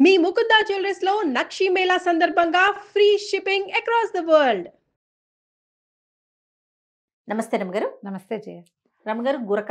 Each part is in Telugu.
మీ ముకుందా జ్యువెలర్స్ లో నక్షి మేళా సందర్భంగా free shipping across the world. నమస్తే రమగారు. నమస్తే జయ. రమగారు, గురక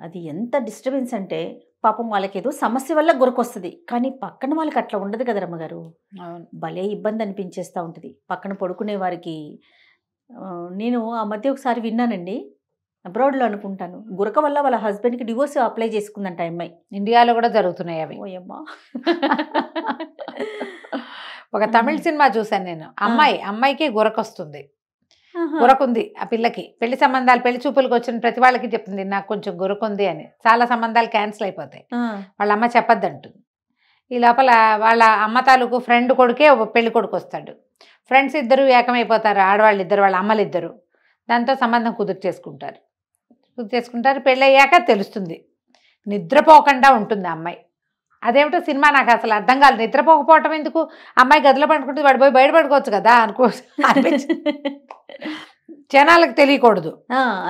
అది ఎంత డిస్టర్బెన్స్ అంటే పాపం వాళ్ళకేదో సమస్య వల్ల గురకొస్తుంది, కానీ పక్కన వాళ్ళకి అట్లా ఉండదు కదా రమ్మగారు. భలే ఇబ్బంది అనిపించేస్తూ ఉంటుంది పక్కన పడుకునే వారికి. నేను ఆ మధ్య ఒకసారి విన్నానండి, అబ్రాడ్లో అనుకుంటాను, గురక వల్ల వాళ్ళ హస్బెండ్కి డివోర్స్ అప్లై చేసుకుందంట అమ్మాయి. ఇండియాలో కూడా జరుగుతున్నాయి అవి. ఓయమ్మా. ఒక తమిళ సినిమా చూశాను నేను. అమ్మాయికి గురకొస్తుంది, గురకుంది ఆ పిల్లకి. పెళ్లి సంబంధాలు, పెళ్లి చూపులకు వచ్చిన ప్రతి వాళ్ళకి చెప్తుంది నాకు కొంచెం గురకుంది అని. చాలా సంబంధాలు క్యాన్సిల్ అయిపోతాయి. వాళ్ళ అమ్మ చెప్పొద్దంటుంది. ఈ లోపల వాళ్ళ అమ్మ తాలూకు ఫ్రెండ్ కొడుకే పెళ్లి కొడుకు వస్తాడు. ఫ్రెండ్స్ ఇద్దరు ఏకమైపోతారు, ఆడవాళ్ళు ఇద్దరు, వాళ్ళ అమ్మలు ఇద్దరు. దాంతో సంబంధం కుదుర్చేసుకుంటారు. పెళ్ళి అయ్యాక తెలుస్తుంది, నిద్రపోకుండా ఉంటుంది ఆ అమ్మాయి. అదేమిటో సినిమా నాకు అసలు అర్థం కాలేదు. నిద్రపోకపోవటం ఎందుకు? అమ్మాయి గదిలో పడుకుంటుంది, వాడు పోయి బయట పడుకోవచ్చు కదా జనాలకు తెలియకూడదు.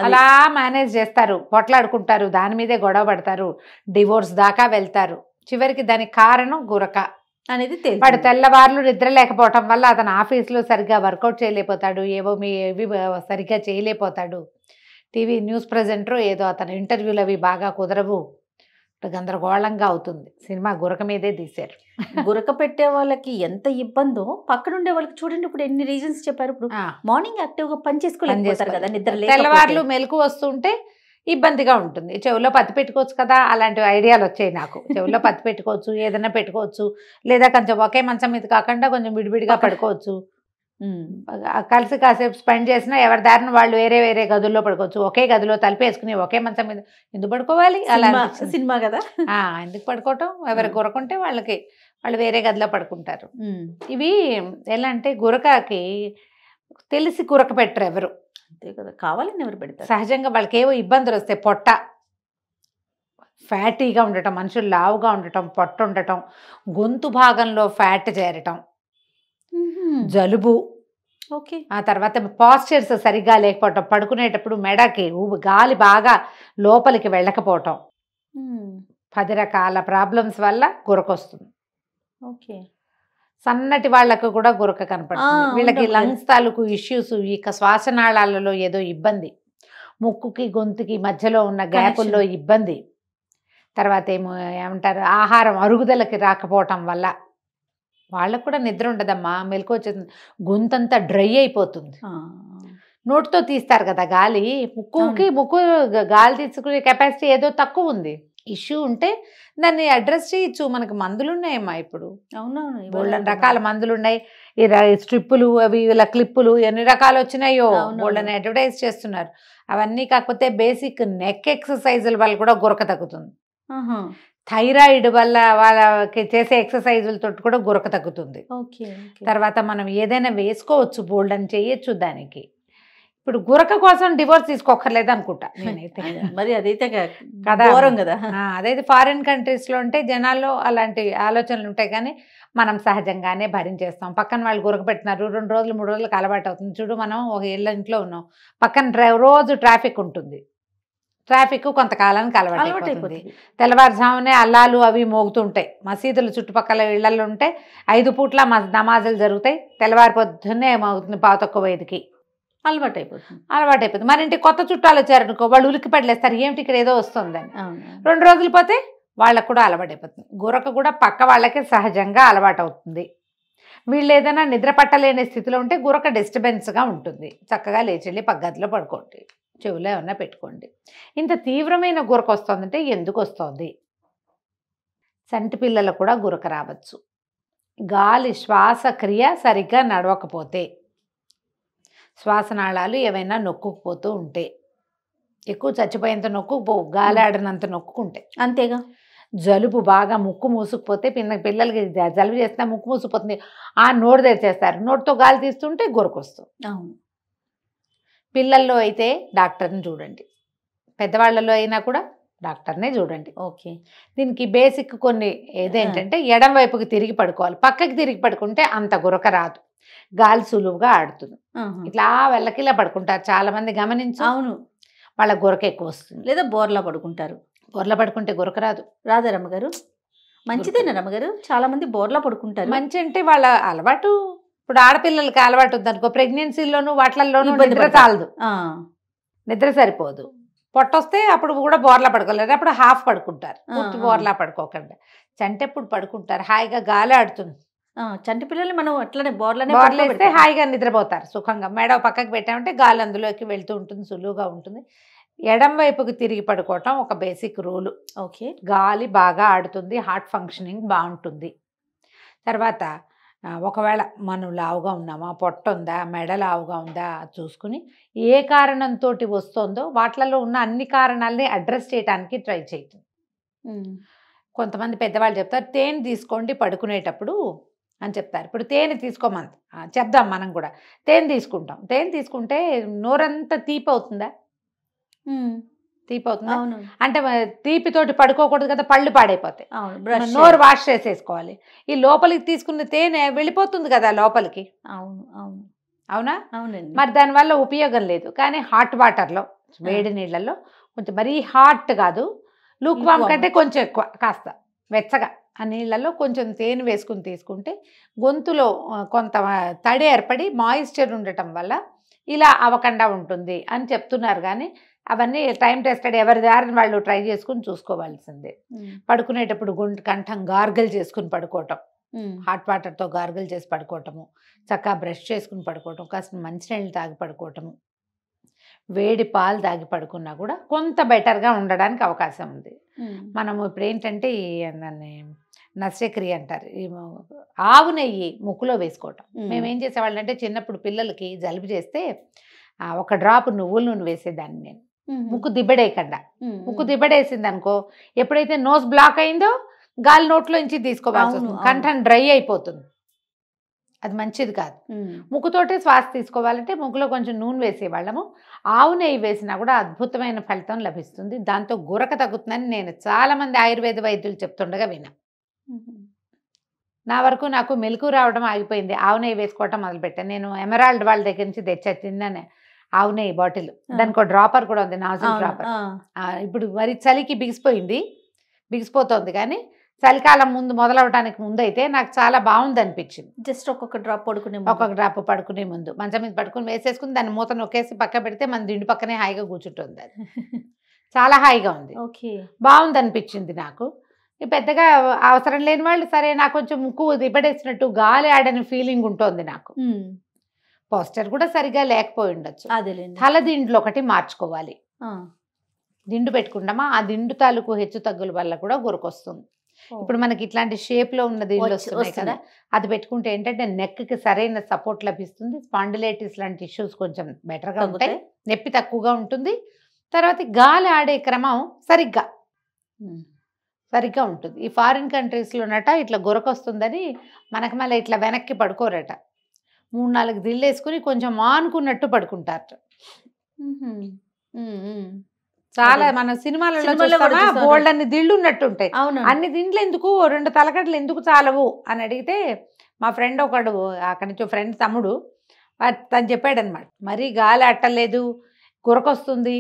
అలా మేనేజ్ చేస్తారు, పొట్లాడుకుంటారు, దాని మీదే గొడవ పడతారు, డివోర్స్ దాకా వెళ్తారు. చివరికి దానికి కారణం గురక అనేది వాడు తెల్లవార్లు నిద్ర లేకపోవటం వల్ల అతను ఆఫీస్లో సరిగ్గా వర్కౌట్ చేయలేకపోతాడు, ఏవి సరిగ్గా చేయలేకపోతాడు. టీవీ న్యూస్ ప్రెజెంటర్ ఏదో అతను ఇంటర్వ్యూలు అవి బాగా కుదరవు, గందరగోళంగా అవుతుంది. సినిమా గురక మీదే తీశారు. గురక పెట్టే వాళ్ళకి ఎంత ఇబ్బందో పక్కన ఉండే వాళ్ళకి చూడండి. ఇప్పుడు ఎన్ని రీజన్స్ చెప్పారు. ఇప్పుడు మార్నింగ్ యాక్టివ్గా పని చేసుకోలేకపోతారు కదా, నిద్ర తెల్లవార్లు మెలకు వస్తుంటే ఇబ్బందిగా ఉంటుంది. చెవులో పత్తి పెట్టుకోవచ్చు కదా, అలాంటి ఐడియాలు వచ్చాయి నాకు. చెవులో పత్తి పెట్టుకోవచ్చు, ఏదైనా పెట్టుకోవచ్చు, లేదా కొంచెం ఒకే మంచం మీద కాకుండా కొంచెం విడివిడిగా పడుకోవచ్చు. కలిసి కాసేపు స్పెండ్ చేసినా ఎవరి దారిని వాళ్ళు వేరే వేరే గదుల్లో పడుకోవచ్చు. ఒకే గదిలో తలిపేసుకుని ఒకే మంచం మీద ఎందుకు పడుకోవాలి? అలా సినిమా కదా, ఎందుకు పడుకోవటం? ఎవరికి గురకుంటే వాళ్ళు వేరే గదిలో పడుకుంటారు. ఇవి ఎలా అంటే గురకకి తెలిసి గురక పెట్టరు ఎవరు. అంతే కదా, కావాలని ఎవరు పెడతారు? సహజంగా వాళ్ళకి ఏవో ఇబ్బందులు వస్తాయి. పొట్ట ఫ్యాటీగా ఉండటం, మనుషులు లావుగా ఉండటం, పొట్ట ఉండటం, గొంతు భాగంలో ఫ్యాట్ చేరటం, జలుబు, ఓకే, ఆ తర్వాత పాస్చర్స్ సరిగ్గా లేకపోవటం, పడుకునేటప్పుడు మెడకి గాలి బాగా లోపలికి వెళ్ళకపోవటం, 10 రకాల ప్రాబ్లమ్స్ వల్ల గురకొస్తుంది. ఓకే, సన్నటి వాళ్లకు కూడా గురక కనపడుతుంది. వీళ్ళకి లంగ్స్ తాలూకు ఇష్యూస్, ఇక శ్వాసనాళాలలో ఏదో ఇబ్బంది, ముక్కుకి గొంతుకి మధ్యలో ఉన్న గ్యాపుల్లో ఇబ్బంది, తర్వాత ఏమంటారు ఆహారం అరుగుదలకి రాకపోవటం వల్ల వాళ్ళకు కూడా నిద్ర ఉండదమ్మా, మెలకు వచ్చేది, గొంతంతా డ్రై అయిపోతుంది. నోటితో తీస్తారు కదా గాలి, ముక్కు గాలి తీసుకునే కెపాసిటీ ఏదో తక్కువ ఉంది. ఇష్యూ ఉంటే దాన్ని అడ్రస్ చేయొచ్చు. మనకు మందులు ఉన్నాయమ్మా ఇప్పుడు. అవునవును, బోల్డన్ రకాల మందులు ఉన్నాయి. ఈ స్ట్రిప్పులు అవి ఇలా క్లిప్పులు ఎన్ని రకాలు వచ్చినాయో బోల్డన్ అడ్వర్టైజ్ చేస్తున్నారు. అవన్నీ కాకపోతే బేసిక్ నెక్ ఎక్సర్సైజుల వల్ల కూడా గురక తగ్గుతుంది. థైరాయిడ్ వల్ల వాళ్ళకి చేసే ఎక్సర్సైజులతో కూడా గురక తగ్గుతుంది. తర్వాత మనం ఏదైనా వేసుకోవచ్చు, బోల్డన్ చేయొచ్చు దానికి. ఇప్పుడు గురక కోసం డివోర్స్ తీసుకోకర్లేదు అనుకుంటా నేనైతే. మరి అదైతే కదా, అదైతే ఫారిన్ కంట్రీస్లో ఉంటే జనాల్లో అలాంటి ఆలోచనలు ఉంటాయి, కానీ మనం సహజంగానే భరించేస్తాం. పక్కన వాళ్ళు గురక పెట్టినారు, 2 రోజులు 3 రోజులకు అలవాటు అవుతుంది. చూడు, మనం ఒక ఇళ్ళ ఇంట్లో ఉన్నాం, పక్కన రోజు ట్రాఫిక్ ఉంటుంది. ట్రాఫిక్ కొంతకాలానికి అలవాటు అయిపోతుంది. తెల్లవారుజామునే అల్లాలు అవి మోగుతుంటాయి. మసీదులు చుట్టుపక్కల ఇళ్లలో ఉంటే 5 పూట్ల నమాజులు జరుగుతాయి. తెల్లవారి పొద్దున్నే మోగుతుంది 5:05కి. అలవాటు అయిపోతుంది. మరి ఇంటి కొత్త చుట్టాలు వచ్చారనుకో, వాళ్ళు ఉలికి పడలేస్తారు, ఏమిటి ఇక్కడ ఏదో వస్తుందని. 2 రోజులు పోతే వాళ్ళకు కూడా అలవాటు అయిపోతుంది. గురక కూడా పక్క వాళ్ళకి సహజంగా అలవాటు అవుతుంది. వీళ్ళు ఏదైనా నిద్ర పట్టలేని స్థితిలో ఉంటే గురక డిస్టర్బెన్స్గా ఉంటుంది. చక్కగా లేచెళ్ళి పగ్గదిలో పడుకోండి, చెవులో ఏమన్నా పెట్టుకోండి. ఇంత తీవ్రమైన గురక వస్తుందంటే ఎందుకు వస్తుంది? చంటి పిల్లలకు కూడా గురక రావచ్చు. గాలి శ్వాసక్రియ సరిగ్గా నడవకపోతే, శ్వాసనాళాలు ఏవైనా నొక్కుకుపోతూ ఉంటే, ఎక్కువ చచ్చిపోయేంత నొక్కుకుపోవు, గాలి ఆడినంత నొక్కుంటే. అంతేగా. జలుబు బాగా ముక్కు మూసుకుపోతే, పిల్లలకి జలుబు చేస్తే ముక్కు మూసుకుపోతుంది, ఆ నోరు తెరిచేస్తారు, నోటితో గాలి తీస్తుంటే గురకొస్తుంది. అవును. పిల్లల్లో అయితే డాక్టర్ని చూడండి, పెద్దవాళ్ళలో అయినా కూడా డాక్టర్నే చూడండి. ఓకే. దీనికి బేసిక్ కొన్ని ఏదేంటంటే ఎడం వైపుకి తిరిగి పడుకోవాలి. పక్కకి తిరిగి పడుకుంటే అంత గురక రాదు, గాలి సులువుగా ఆడుతుంది. ఇట్లా వెళ్ళకిలా పడుకుంటారు చాలా మంది, గమనించు. అవును, వాళ్ళ గురక ఎక్కువ వస్తుంది. లేదా బోర్లా పడుకుంటారు. బోర్లా పడుకుంటే గురక రాదు. రాదా రమ్మగారు? మంచిదేనా రమ్మగారు? చాలా మంది బోర్లా పడుకుంటారు. మంచి అంటే వాళ్ళ అలవాటు. ఇప్పుడు ఆడపిల్లలకి అలవాటు ఉందనుకో, ప్రెగ్నెన్సీలోను వాటిల్లోనూ ఇబ్బంది నిద్ర పడతారు. చాలదు, ఆ, నిద్ర సరిపోదు. పొట్టొస్తే అప్పుడు కూడా బోర్లా పడుకోలేరు, అప్పుడు హాఫ్ పడుకుంటారు, పూర్తి ఆ. బోర్లా పడుకోకుండా. చంటెప్పుడు పడుకుంటారు, హాయిగా గాలి ఆడుతుంది, చంటి పిల్లల్ని మనం అట్లనే బోర్లనే బోర్లేస్తే పడుకోబెడతాం. హాయిగా నిద్రపోతారు సుఖంగా. మెడ పక్కకి పెట్టామంటే గాలి అందులోకి వెళ్తూ ఉంటుంది, సులువుగా ఉంటుంది. ఎడం వైపుకి తిరిగి పడుకోవటం ఒక బేసిక్ రూలు. ఓకే. గాలి బాగా ఆడుతుంది, హార్ట్ ఫంక్షనింగ్ బాగుంటుంది. తర్వాత ఒకవేళ మనం లావుగా ఉన్నామా, పొట్ట ఉందా, మెడ లావుగా ఉందా చూసుకుని ఏ కారణంతో వస్తుందో వాటిలలో ఉన్న అన్ని కారణాలని అడ్రస్ చేయడానికి ట్రై చేయండి. కొంతమంది పెద్దవాళ్ళు చెప్తారు తేనె తీసుకోండి పడుకునేటప్పుడు అని చెప్తారు. ఇప్పుడు తేనె తీసుకోమని చెప్దాం, మనం కూడా తేనె తీసుకుంటాం. తేనె తీసుకుంటే నోరంతా తీపి అవుతుందా? తీపి అవుతుందా? అవును, అంటే తీపితోటి పడుకోకూడదు కదా, పళ్ళు పాడైపోతాయి. అవును. బ్రష్ నోరు వాష్ చేసేసుకోవాలి. ఈ లోపలికి తీసుకున్న తేనె వెళ్ళిపోతుంది కదా లోపలికి, అవును, అవును, అవునా? అవునండి. మరి దానివల్ల ఉపయోగం లేదు. కానీ హాట్ వాటర్లో, వేడి నీళ్ళల్లో కొంచెం మరీ హాట్ కాదు, లూక్వామ్ కంటే కొంచెం ఎక్కువ, కాస్త వెచ్చగా ఆ నీళ్ళల్లో కొంచెం తేనె వేసుకుని తీసుకుంటే గొంతులో కొంత తడి ఏర్పడి మాయిశ్చర్ ఉండటం వల్ల ఇలా అవ్వకుండా ఉంటుంది అని చెప్తున్నారు. కానీ అవన్నీ టైం టెస్టెడ్, ఎవరి దారిని వాళ్ళు ట్రై చేసుకుని చూసుకోవాల్సిందే. పడుకునేటప్పుడు కంఠం గార్గల్ చేసుకుని పడుకోవటం, హాట్ వాటర్తో గార్గల్ చేసి పడుకోవటము, చక్కగా బ్రష్ చేసుకుని పడుకోవటం, కాస్త మంచినీళ్ళు తాగి పడుకోవటము, వేడి పాలు తాగి పడుకున్నా కూడా కొంత బెటర్గా ఉండడానికి అవకాశం ఉంది. మనము ఇప్పుడు ఏంటంటే దాన్ని నస్యక్రియ అంటారు, ఆవు నెయ్యి ముక్కులో వేసుకోవటం. మేము ఏం చేసేవాళ్ళం అంటే చిన్నప్పుడు పిల్లలకి జలుబు చేస్తే ఒక డ్రాప్ నువ్వుల నూనె వేసేదాన్ని నేను, ముక్కు దిబ్బడేయకుండా. ముక్కు దిబ్బడేసింది అనుకో, ఎప్పుడైతే నోస్ బ్లాక్ అయిందో గాలి నోట్లో నుంచి తీసుకోవాల్సి వస్తుంది, కంఠం డ్రై అయిపోతుంది, అది మంచిది కాదు. ముక్కుతోటే శ్వాస తీసుకోవాలంటే ముక్కులో కొంచెం నూనె వేసేవాళ్ళము. ఆవు నెయ్యి వేసినా కూడా అద్భుతమైన ఫలితం లభిస్తుంది, దాంతో గురక తగ్గుతుందని నేను చాలామంది ఆయుర్వేద వైద్యులు చెప్తుండగా విన్నా. నా వరకు నాకు మెలకు రావడం ఆగిపోయింది, ఆవు నెయ్యి వేసుకోవటం మొదలుపెట్టాను. నేను ఎమరాల్డ్ వాళ్ళ దగ్గర నుంచి తెచ్చా చిన్న ఆవు నెయ్యి బాటిల్, దానికి ఒక డ్రాపర్ కూడా ఉంది, నాజిల్ డ్రాపర్. ఇప్పుడు మరి చలికి బిగిసిపోతుంది, కానీ చలికాలం ముందు మొదలవడానికి ముందు అయితే నాకు చాలా బాగుంది అనిపించింది. జస్ట్ ఒక్కొక్క డ్రాప్ పడుకునే ముందు మంచం మీద పడుకుని వేసేసుకుని దాన్ని మూత నొక్కేసి పక్క పెడితే మన దిండు పక్కనే హాయిగా కూర్చుంటుంది, అది చాలా హాయిగా ఉంది. ఓకే, బాగుంది అనిపించింది నాకు. పెద్దగా అవసరం లేని వాళ్ళు సరే, నాకు కొంచెం ముక్కు దిబ్బడేసినట్టు గాలి ఆడని ఫీలింగ్ ఉంటుంది నాకు, పోస్టర్ కూడా సరిగా లేకపోయి ఉండొచ్చు. తల దిండ్లు ఒకటి మార్చుకోవాలి. దిండు పెట్టుకుంటామా, ఆ దిండు తాలూకు హెచ్చు తగ్గుల వల్ల కూడా గురకొస్తుంది. ఇప్పుడు మనకి ఇట్లాంటి షేప్ లో ఉన్న దిండ్లు వస్తున్నాయి కదా, అది పెట్టుకుంటే ఏంటంటే నెక్ కి సరైన సపోర్ట్ లభిస్తుంది, స్పాండిలైటిస్ లాంటి ఇష్యూస్ కొంచెం బెటర్గా ఉంటాయి, నొప్పి తక్కువగా ఉంటుంది. తర్వాత గాలి ఆడే క్రమం సరిగ్గా ఉంటుంది. ఈ ఫారిన్ కంట్రీస్లోనట ఇట్లా గురకొస్తుందని మనకు మళ్ళీ ఇట్లా వెనక్కి పడుకోరట, 3-4 దిళ్ళు వేసుకుని కొంచెం ఆనుకున్నట్టు పడుకుంటారట. చాలా మన సినిమాలలో బోల్డ్ అన్ని దిళ్ళు ఉన్నట్టు ఉంటాయి. అన్ని దిండ్లు ఎందుకు, 2 తలకట్లు ఎందుకు చాలవు అని అడిగితే మా ఫ్రెండ్ ఒకడు, అక్కడి నుంచి ఫ్రెండ్ తమ్ముడు, తను చెప్పాడనమాట, మరీ గాలి అట్టలేదు గురకొస్తుంది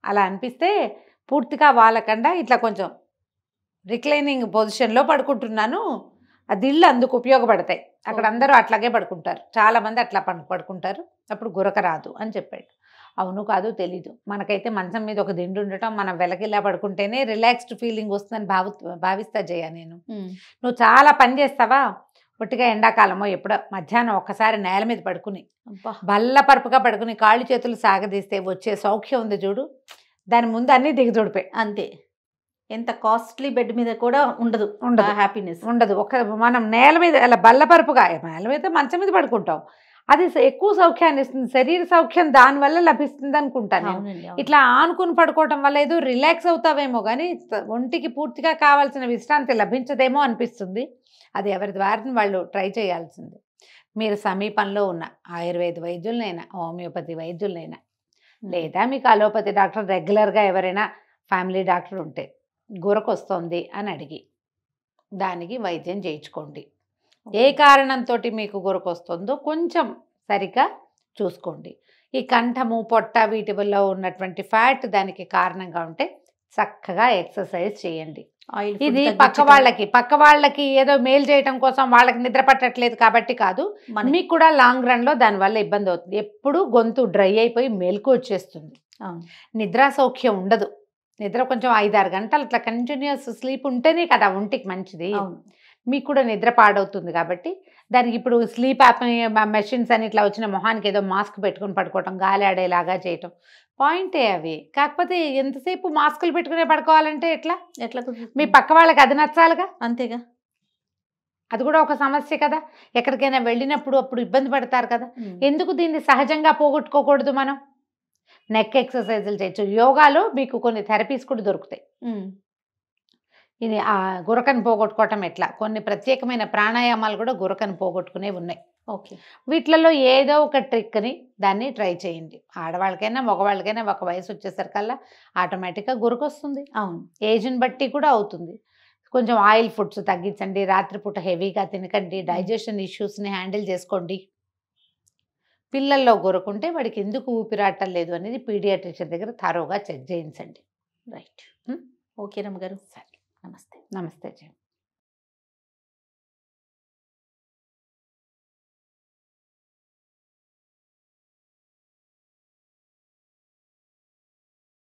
అలా అనిపిస్తే పూర్తిగా వాళ్ళకుండా ఇట్లా కొంచెం రిక్లైనింగ్ పొజిషన్లో పడుకుంటున్నాను, ఆ దిళ్ళు అందుకు ఉపయోగపడతాయి. అక్కడ అందరూ అట్లాగే పడుకుంటారు, చాలామంది అట్లా పడుకుంటారు, అప్పుడు గురక రాదు అని చెప్పాడు. అవును కాదు తెలీదు, మనకైతే మంచం మీద ఒక దిండు ఉండటం, మనం వెలకిలా పడుకుంటేనే రిలాక్స్డ్ ఫీలింగ్ వస్తుందని భావిస్తా జయ. నేను నువ్వు చాలా పని చేస్తావా, ఒట్టిగా ఎండాకాలమో ఎప్పుడో మధ్యాహ్నం ఒక్కసారి నేల మీద పడుకుని బల్లపరుపుగా పడుకుని కాళ్ళు చేతులు సాగదీస్తే వచ్చే సౌఖ్యం ఉంది చూడు, దాని ముందు అన్నీ దిగదొడిపోయి అంతే. ఎంత కాస్ట్లీ బెడ్ మీద కూడా ఉండదు హ్యాపీనెస్ ఉండదు. మనం నేల మీద అలా బల్లపరుపుగా, నేల మీద మంచం మీద పడుకుంటాం, అది ఎక్కువ సౌఖ్యాన్ని ఇస్తుంది, శరీర సౌఖ్యం దానివల్ల లభిస్తుంది అనుకుంటాను నేను. ఇట్లా ఆనుకుని పడుకోవటం వల్ల ఏదో రిలాక్స్ అవుతావేమో కానీ ఒంటికి పూర్తిగా కావాల్సిన విశ్రాంతి లభించదేమో అనిపిస్తుంది. అది ఎవరి ద్వారా వాళ్ళు ట్రై చేయాల్సింది. మీరు సమీపంలో ఉన్న ఆయుర్వేద వైద్యులనైనా, హోమియోపతి వైద్యులనైనా, లేదా మీకు అలోపతి డాక్టర్ రెగ్యులర్గా ఎవరైనా ఫ్యామిలీ డాక్టర్ ఉంటే గురకొస్తుంది అని అడిగి దానికి వైద్యం చేయించుకోండి. ఏ కారణంతో మీకు గురకొస్తుందో కొంచెం సరిగ్గా చూసుకోండి. ఈ కంఠము పొట్ట వీటి వల్ల ఉన్నటువంటి ఫ్యాట్ దానికి కారణంగా ఉంటే చక్కగా ఎక్సర్సైజ్ చేయండి. ఆయిల్ ఇది పక్క వాళ్ళకి ఏదో మేలు చేయటం కోసం వాళ్ళకి నిద్ర పట్టట్లేదు కాబట్టి కాదు, మీకు కూడా లాంగ్ రన్ లో దానివల్ల ఇబ్బంది అవుతుంది. ఎప్పుడు గొంతు డ్రై అయిపోయి మెలకు వచ్చేస్తుంది, నిద్రా సౌఖ్యం ఉండదు. నిద్ర కొంచెం 5-6 గంటలు ఇట్లా కంటిన్యూస్ స్లీప్ ఉంటేనే కదా ఒంటికి మంచిది. మీకు కూడా నిద్ర పాడవుతుంది కాబట్టి దానికి ఇప్పుడు స్లీప్ మెషిన్స్ అని ఇట్లా వచ్చిన మొహానికి ఏదో మాస్క్ పెట్టుకుని పడుకోవటం, గాలి ఆడేలాగా చేయటం పాయింటే అవి. కాకపోతే ఎంతసేపు మాస్కులు పెట్టుకునే పడుకోవాలంటే ఎట్లా మీ పక్క వాళ్ళకి అది నచ్చాలిగా, అంతేగా. అది కూడా ఒక సమస్య కదా. ఎక్కడికైనా వెళ్ళినప్పుడు అప్పుడు ఇబ్బంది పడతారు కదా. ఎందుకు దీన్ని సహజంగా పోగొట్టుకోకూడదు? మనం నెక్ ఎక్సర్సైజులు చేయొచ్చు. యోగాలో మీకు కొన్ని థెరపీస్ కూడా దొరుకుతాయి. ఇది ఆ గురకను పోగొట్టుకోవటం ఎట్లా, కొన్ని ప్రత్యేకమైన ప్రాణాయామాలు కూడా గురకను పోగొట్టుకునేవి ఉన్నాయి. వీటిలలో ఏదో ఒక ట్రిక్ని దాన్ని ట్రై చేయండి. ఆడవాళ్ళకైనా మగవాళ్ళకైనా ఒక వయసు వచ్చేసరికల్లా ఆటోమేటిక్గా గురకొస్తుంది. ఏజ్ని బట్టి కూడా అవుతుంది. కొంచెం ఆయిల్ ఫుడ్స్ తగ్గించండి, రాత్రిపూట హెవీగా తినకండి, డైజెషన్ ఇష్యూస్ని హ్యాండిల్ చేసుకోండి. పిల్లల్లో గురకుంటే వాడికి ఎందుకు ఊపిరాటం లేదు అనేది పీడియాట్రిషియన్ దగ్గర థరోగా చెక్ చేయించండి. రైట్. ఓకే రమ్మ గారు, సరే, నమస్తే. నమస్తే జీ.